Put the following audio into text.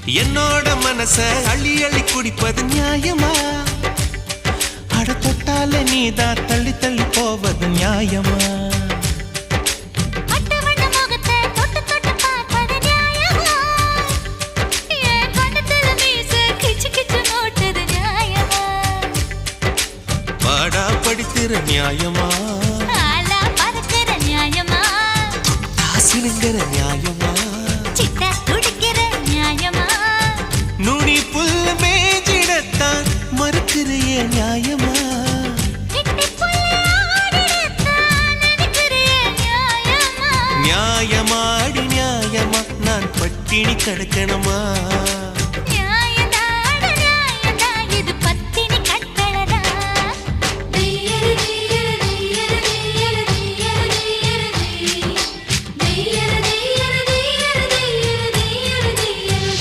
என்னோட மனச அள்ளி அள்ளி குடிப்பது நியாயமா? அட தொட்டால நீதான் தள்ளி தள்ளி போவது நியாயமா? பாடா படிக்கிற நியாயமா? சிலுங்கிற நியாயமா? நுனி புல் மேஜிடத்தான் மறுக்கிறிய நியாயமா? நியாயமாடி நியாயமா? நான் பட்டினி கிடக்கணுமா?